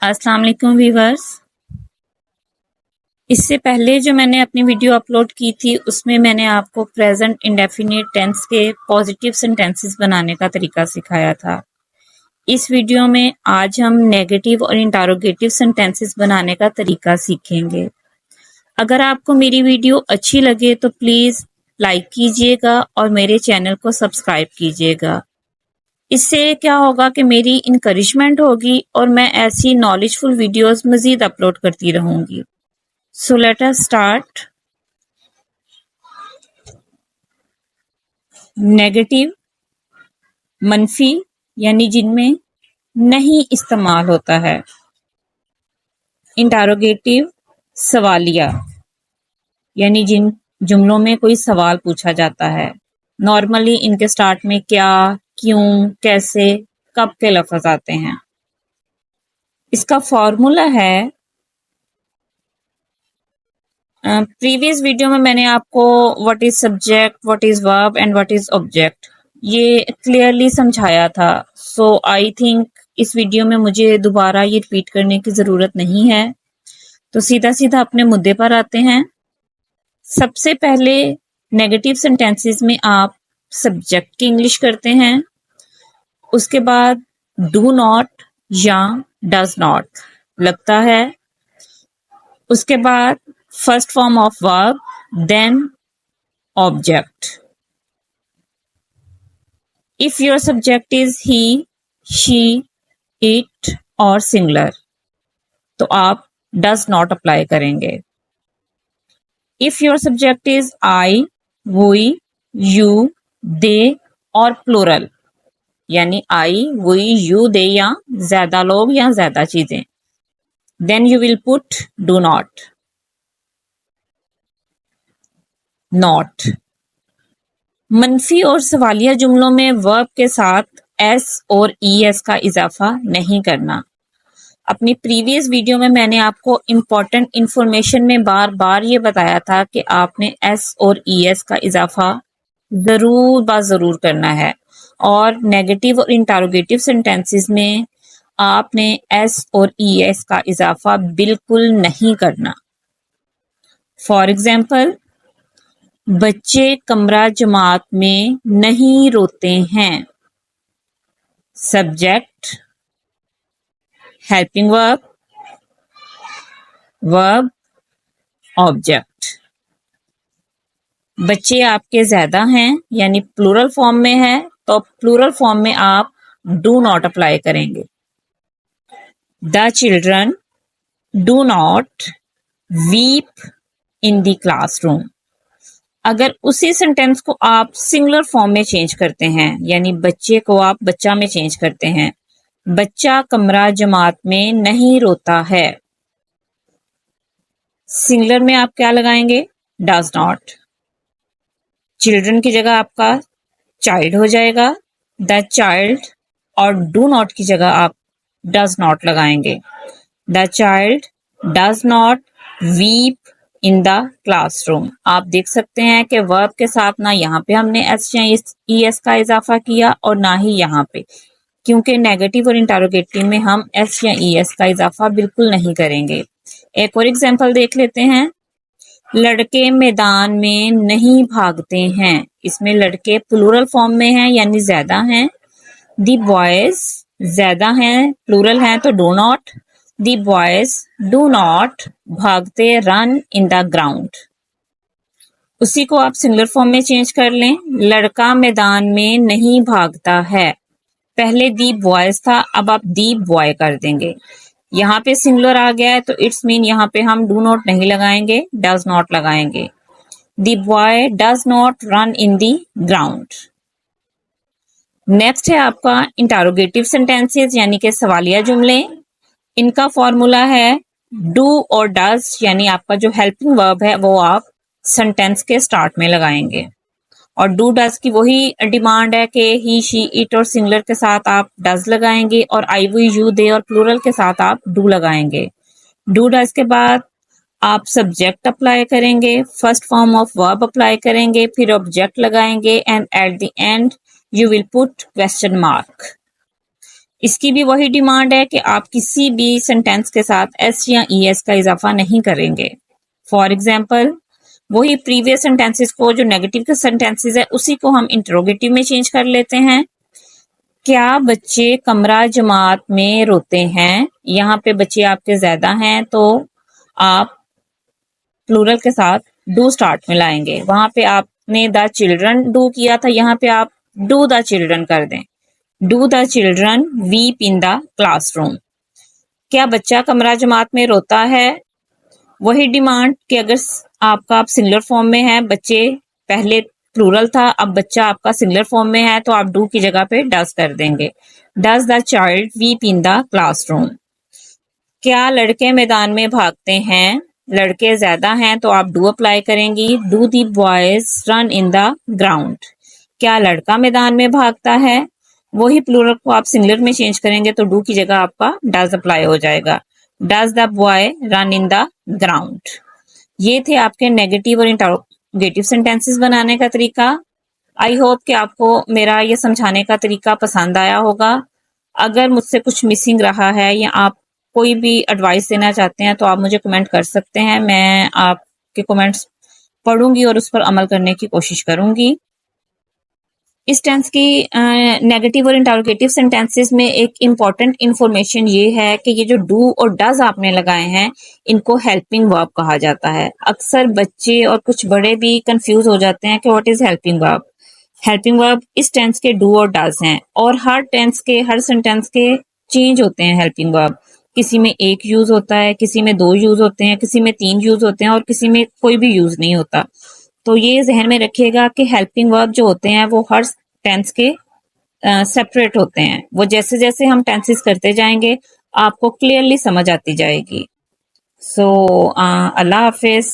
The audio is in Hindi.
अस्सलाम वालेकुम व्यूवर्स। इससे पहले जो मैंने अपनी वीडियो अपलोड की थी उसमें मैंने आपको प्रेजेंट इंडेफिनिट टेंस के पॉजिटिव सेंटेंसेस बनाने का तरीका सिखाया था। इस वीडियो में आज हम नेगेटिव और इंटरोगेटिव सेंटेंसेस बनाने का तरीका सीखेंगे। अगर आपको मेरी वीडियो अच्छी लगे तो प्लीज लाइक कीजिएगा और मेरे चैनल को सब्सक्राइब कीजिएगा। इससे क्या होगा कि मेरी इंकरेजमेंट होगी और मैं ऐसी नॉलेजफुल वीडियोस मजीद अपलोड करती रहूंगी। So let us start. Negative मनफी यानी जिनमें नहीं इस्तेमाल होता है। इंटरोगेटिव सवालिया यानी जिन जुमलों में कोई सवाल पूछा जाता है। नॉर्मली इनके स्टार्ट में क्या, क्यों, कैसे, कब के लफ्ज आते हैं। इसका फॉर्मूला है, प्रीवियस वीडियो में मैंने आपको what is subject, what is verb and what is object ये क्लियरली समझाया था। सो आई थिंक इस वीडियो में मुझे दोबारा ये रिपीट करने की जरूरत नहीं है। तो सीधा सीधा अपने मुद्दे पर आते हैं। सबसे पहले नेगेटिव सेंटेंसेस में आप सब्जेक्ट की इंग्लिश करते हैं, उसके बाद डू नॉट या डज नॉट लगता है, उसके बाद first form of verb, then object. If your subject is he, she, it और सिंगुलर तो आप डज नॉट अप्लाई करेंगे। If your subject is I, we, you, they और प्लूरल यानी आई, वी, यू, दे या ज्यादा लोग या ज्यादा चीजें, then you will put do not. Not मनफी और सवालिया जुमलों में वर्ब के साथ एस और ईएस का इजाफा नहीं करना। अपनी प्रीवियस वीडियो में मैंने आपको इम्पोर्टेंट इंफॉर्मेशन में बार बार ये बताया था कि आपने एस और ईएस का इजाफा जरूर जरूर करना है और नेगेटिव और इंटरोगेटिव सेंटेंसेस में आपने एस और ईएस का इजाफा बिल्कुल नहीं करना। फॉर एग्जाम्पल, बच्चे कमरा जमात में नहीं रोते हैं। Subject, helping verb, verb, object. बच्चे आपके ज्यादा हैं यानी प्लूरल फॉर्म में है तो प्लूरल फॉर्म में आप डू नॉट अप्लाई करेंगे। The children do not weep in the classroom. अगर उसी सेंटेंस को आप सिंगुलर फॉर्म में चेंज करते हैं यानी बच्चे को आप बच्चा में चेंज करते हैं, बच्चा कमरा जमात में नहीं रोता है, सिंगुलर में आप क्या लगाएंगे? Does not. चिल्ड्रन की जगह आपका चाइल्ड हो जाएगा, द चाइल्ड, और डू नॉट की जगह आप डज नॉट लगाएंगे। The child does not weep in the classroom. आप देख सकते हैं कि वर्ब के साथ ना यहाँ पे हमने एस या ईएस का इजाफा किया और ना ही यहाँ पे, क्योंकि नेगेटिव और इंटरोगेटिव में हम एस या ईएस का इजाफा बिल्कुल नहीं करेंगे। एक और एग्जांपल देख लेते हैं। लड़के मैदान में नहीं भागते हैं। इसमें लड़के प्लूरल फॉर्म में हैं यानी ज्यादा हैं। दी बॉयज ज्यादा हैं, प्लूरल हैं तो do not. The boys do not भागते रन इन द ग्राउंड। उसी को आप सिंगुलर फॉर्म में चेंज कर लें। लड़का मैदान में नहीं भागता है। पहले दी बॉयज था, अब आप दी बॉय कर देंगे। यहाँ पे सिंगुलर आ गया है तो इट्स मीन यहाँ पे हम डू नॉट नहीं लगाएंगे, डज नॉट लगाएंगे। दी boy does not run in the ground. Next है आपका इंटरोगेटिव सेंटेंसेस यानी कि सवालिया जुमले। इनका फॉर्मूला है डू और डज यानी आपका जो हेल्पिंग वर्ब है वो आप सेंटेंस के स्टार्ट में लगाएंगे और डू डज की वही डिमांड है कि ही, शी, इट और सिंगुलर के साथ आप डज लगाएंगे और आई, वी, यू, दे और प्लूरल के साथ आप डू लगाएंगे। डू डज के बाद आप सब्जेक्ट अप्लाई करेंगे, first form of verb apply करेंगे, फिर ऑब्जेक्ट लगाएंगे and at the end you will put question mark. इसकी भी वही डिमांड है कि आप किसी भी सेंटेंस के साथ एस या ई एस का इजाफा नहीं करेंगे। फॉर एग्जाम्पल, वही प्रीवियस सेंटेंसेस को, जो नेगेटिव के सेंटेंसेस है, उसी को हम इंटरोगेटिव में चेंज कर लेते हैं। क्या बच्चे कमरा जमात में रोते हैं? यहाँ पे बच्चे आपके ज्यादा हैं तो आप प्लूरल के साथ डू स्टार्ट में लाएंगे। वहां पे आपने द चिल्ड्रन डू किया था, यहाँ पे आप डू द चिल्ड्रन कर दें। Do the children weep in the classroom? क्या बच्चा कमरा जमात में रोता है? वही डिमांड कि अगर आपका आप सिंगुलर फॉर्म में है, बच्चे पहले प्लूरल था, अब बच्चा आपका सिंगुलर फॉर्म में है, तो आप डू की जगह पे डज कर देंगे। Does the child weep in the classroom? क्या लड़के मैदान में भागते हैं? लड़के ज्यादा हैं तो आप डू अप्लाई करेंगी। Do the boys run in the ground? क्या लड़का मैदान में भागता है? वही प्लूरल को आप सिंगुलर में चेंज करेंगे तो डू की जगह आपका डज अप्लाई हो जाएगा। Does the boy run in the ground? ये थे आपके नेगेटिव और इंटरोगेटिव सेंटेंसेस बनाने का तरीका। आई होप कि आपको मेरा ये समझाने का तरीका पसंद आया होगा। अगर मुझसे कुछ मिसिंग रहा है या आप कोई भी एडवाइस देना चाहते हैं तो आप मुझे कमेंट कर सकते हैं। मैं आपके कमेंट्स पढ़ूंगी और उस पर अमल करने की कोशिश करूंगी। इस टेंस की नेगेटिव और इंटरोगेटिव सेंटेंसेस में एक इम्पॉर्टेंट इंफॉर्मेशन ये है कि ये जो डू और डज आपने लगाए हैं, इनको हेल्पिंग वर्ब कहा जाता है। अक्सर बच्चे और कुछ बड़े भी कंफ्यूज हो जाते हैं कि what is helping verb. Helping verb इस टेंस के डू और डज हैं, और हर टेंस के, हर सेंटेंस के चेंज होते हैं हेल्पिंग वर्ब। किसी में एक यूज होता है, किसी में 2 यूज होते हैं, किसी में 3 यूज होते हैं और किसी में कोई भी यूज नहीं होता। तो ये जहन में रखिएगा कि हेल्पिंग वर्ब जो होते हैं वो हर टेंस के सेपरेट होते हैं। वो जैसे जैसे हम टेंसेस करते जाएंगे आपको क्लियरली समझ आती जाएगी। सो अल्लाह हाफिज।